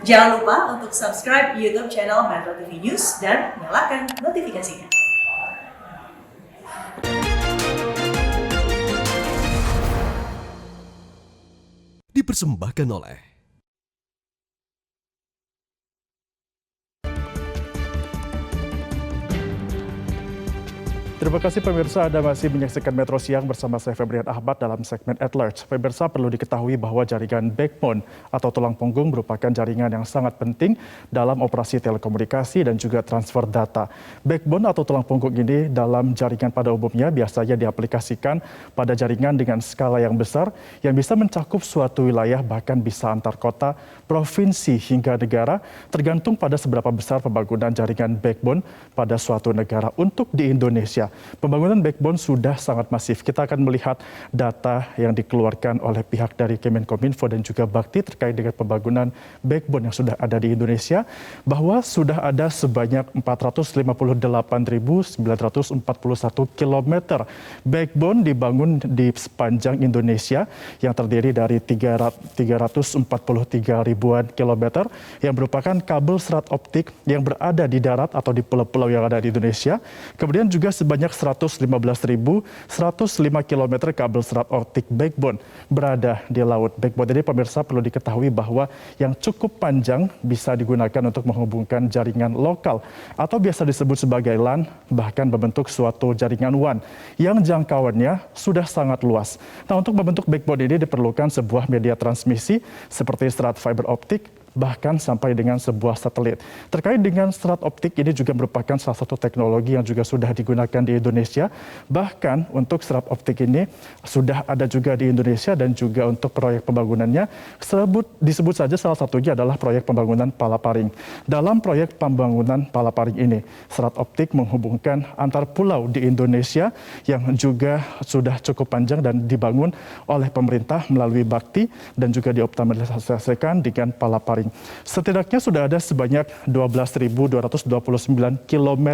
Jangan lupa untuk subscribe YouTube channel Metro TV News dan nyalakan notifikasinya. Dipersembahkan oleh Terima kasih pemirsa, Anda masih menyaksikan Metro Siang bersama saya Febrian Ahmad dalam segmen At Large. Pemirsa, perlu diketahui bahwa jaringan backbone atau tulang punggung merupakan jaringan yang sangat penting dalam operasi telekomunikasi dan juga transfer data. Backbone atau tulang punggung ini dalam jaringan pada umumnya biasanya diaplikasikan pada jaringan dengan skala yang besar yang bisa mencakup suatu wilayah, bahkan bisa antar kota, provinsi hingga negara, tergantung pada seberapa besar pembangunan jaringan backbone pada suatu negara. Untuk di Indonesia, pembangunan backbone sudah sangat masif. Kita akan melihat data yang dikeluarkan oleh pihak dari Kemenkominfo dan juga Bakti terkait dengan pembangunan backbone yang sudah ada di Indonesia, bahwa sudah ada sebanyak 458.941 km backbone dibangun di sepanjang Indonesia yang terdiri dari 343 ribuan kilometer yang merupakan kabel serat optik yang berada di darat atau di pulau-pulau yang ada di Indonesia. Kemudian juga sebanyak 115.105 km kabel serat optik backbone berada di laut. Backbone ini pemirsa perlu diketahui bahwa yang cukup panjang bisa digunakan untuk menghubungkan jaringan lokal atau biasa disebut sebagai LAN, bahkan membentuk suatu jaringan WAN yang jangkauannya sudah sangat luas. Nah, untuk membentuk backbone ini diperlukan sebuah media transmisi seperti serat fiber optik, bahkan sampai dengan sebuah satelit. Terkait dengan serat optik ini juga merupakan salah satu teknologi yang juga sudah digunakan di Indonesia. Bahkan untuk serat optik ini sudah ada juga di Indonesia dan juga untuk proyek pembangunannya disebut saja salah satunya adalah proyek pembangunan Palaparing. Dalam proyek pembangunan Palaparing ini, serat optik menghubungkan antar pulau di Indonesia yang juga sudah cukup panjang dan dibangun oleh pemerintah melalui Bakti dan juga dioptimalisasikan dengan Palaparing. Setidaknya sudah ada sebanyak 12.229 km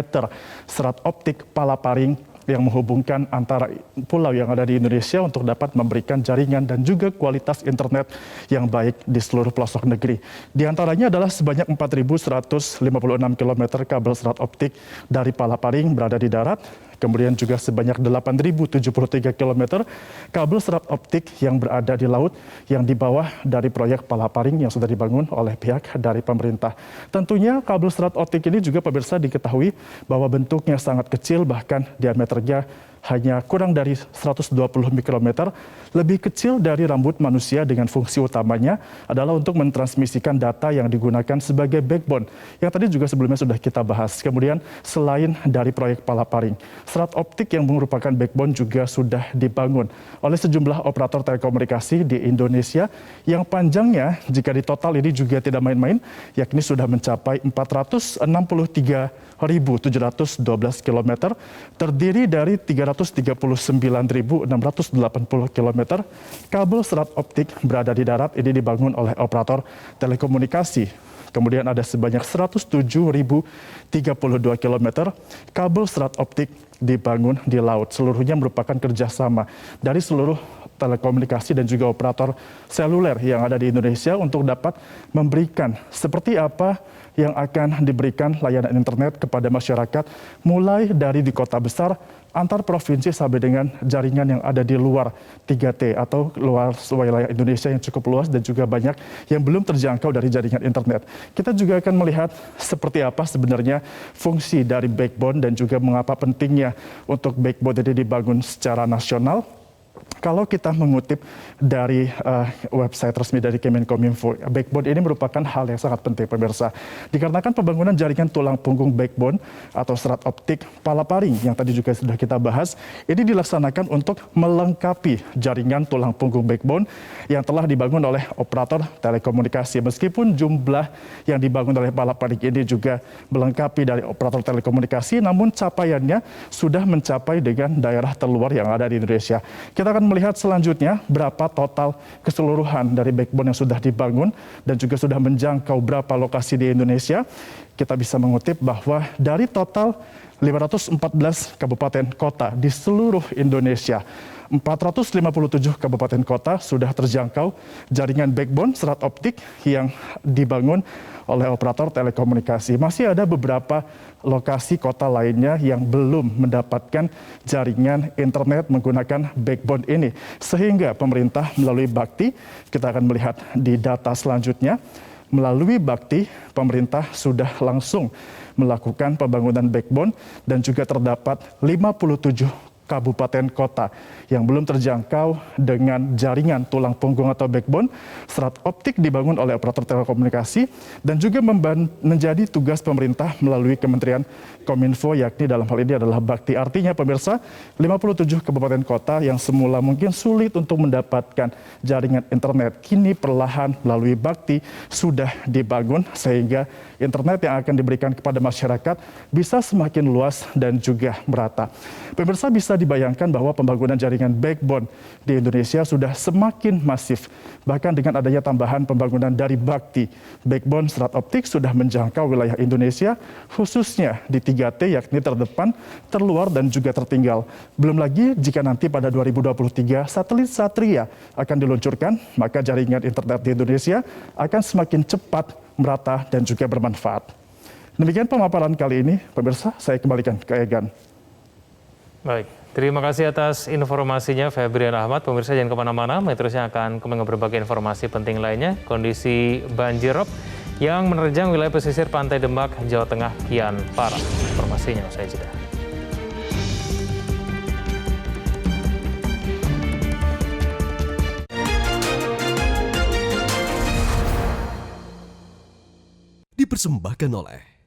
serat optik Palaparing yang menghubungkan antara pulau yang ada di Indonesia untuk dapat memberikan jaringan dan juga kualitas internet yang baik di seluruh pelosok negeri. Di antaranya adalah sebanyak 4.156 km kabel serat optik dari Palaparing berada di darat. Kemudian juga sebanyak 8.073 km kabel serat optik yang berada di laut yang di bawah dari proyek Palaparing yang sudah dibangun oleh pihak dari pemerintah. Tentunya kabel serat optik ini juga pemirsa diketahui bahwa bentuknya sangat kecil, bahkan diameternya hanya kurang dari 120 mikrometer, lebih kecil dari rambut manusia, dengan fungsi utamanya adalah untuk mentransmisikan data yang digunakan sebagai backbone yang tadi juga sebelumnya sudah kita bahas. Kemudian selain dari proyek Palaparing, serat optik yang merupakan backbone juga sudah dibangun oleh sejumlah operator telekomunikasi di Indonesia yang panjangnya jika di total ini juga tidak main-main, yakni sudah mencapai 463.712 km, terdiri dari 339.680 km kabel serat optik berada di darat ini dibangun oleh operator telekomunikasi. Kemudian ada sebanyak 107.032 km kabel serat optik dibangun di laut. Seluruhnya merupakan kerjasama dari seluruh telekomunikasi dan juga operator seluler yang ada di Indonesia untuk dapat memberikan seperti apa yang akan diberikan layanan internet kepada masyarakat, mulai dari di kota besar, antar provinsi sampai dengan jaringan yang ada di luar 3T atau luar wilayah Indonesia yang cukup luas dan juga banyak yang belum terjangkau dari jaringan internet. Kita juga akan melihat seperti apa sebenarnya fungsi dari backbone dan juga mengapa pentingnya untuk backbone ini dibangun secara nasional. Kalau kita mengutip dari website resmi dari Kemenkominfo, backbone ini merupakan hal yang sangat penting pemirsa. Dikarenakan pembangunan jaringan tulang punggung backbone atau serat optik Palaparing yang tadi juga sudah kita bahas, ini dilaksanakan untuk melengkapi jaringan tulang punggung backbone yang telah dibangun oleh operator telekomunikasi. Meskipun jumlah yang dibangun oleh Palaparing ini juga melengkapi dari operator telekomunikasi, namun capaiannya sudah mencapai dengan daerah terluar yang ada di Indonesia. Kita akan melihat selanjutnya berapa total keseluruhan dari backbone yang sudah dibangun dan juga sudah menjangkau berapa lokasi di Indonesia. Kita bisa mengutip bahwa dari total 514 kabupaten kota di seluruh Indonesia. 457 kabupaten kota sudah terjangkau jaringan backbone serat optik yang dibangun oleh operator telekomunikasi. Masih ada beberapa lokasi kota lainnya yang belum mendapatkan jaringan internet menggunakan backbone ini. Sehingga pemerintah melalui Bakti, kita akan melihat di data selanjutnya, melalui Bakti, pemerintah sudah langsung melakukan pembangunan backbone dan juga terdapat 57 kabupaten kota yang belum terjangkau dengan jaringan tulang punggung atau backbone. Serat optik dibangun oleh operator telekomunikasi dan juga menjadi tugas pemerintah melalui Kementerian Kominfo, yakni dalam hal ini adalah Bakti. Artinya pemirsa, 57 kabupaten kota yang semula mungkin sulit untuk mendapatkan jaringan internet, kini perlahan melalui Bakti sudah dibangun sehingga internet yang akan diberikan kepada masyarakat bisa semakin luas dan juga merata. Pemirsa, bisa dibayangkan bahwa pembangunan jaringan backbone di Indonesia sudah semakin masif. Bahkan dengan adanya tambahan pembangunan dari Bakti, backbone serat optik sudah menjangkau wilayah Indonesia, khususnya di 3T, yakni terdepan, terluar, dan juga tertinggal. Belum lagi jika nanti pada 2023 satelit Satria akan diluncurkan, maka jaringan internet di Indonesia akan semakin cepat, merata, dan juga bermanfaat. Demikian pemaparan kali ini, pemirsa, saya kembalikan ke Egan. Baik, terima kasih atas informasinya Febrian Ahmad. Pemirsa jangan kemana-mana, terusnya akan kami berbagi informasi penting lainnya. Kondisi banjirop yang menerjang wilayah pesisir Pantai Demak, Jawa Tengah kian parah. Informasinya usai jeda. Dipersembahkan oleh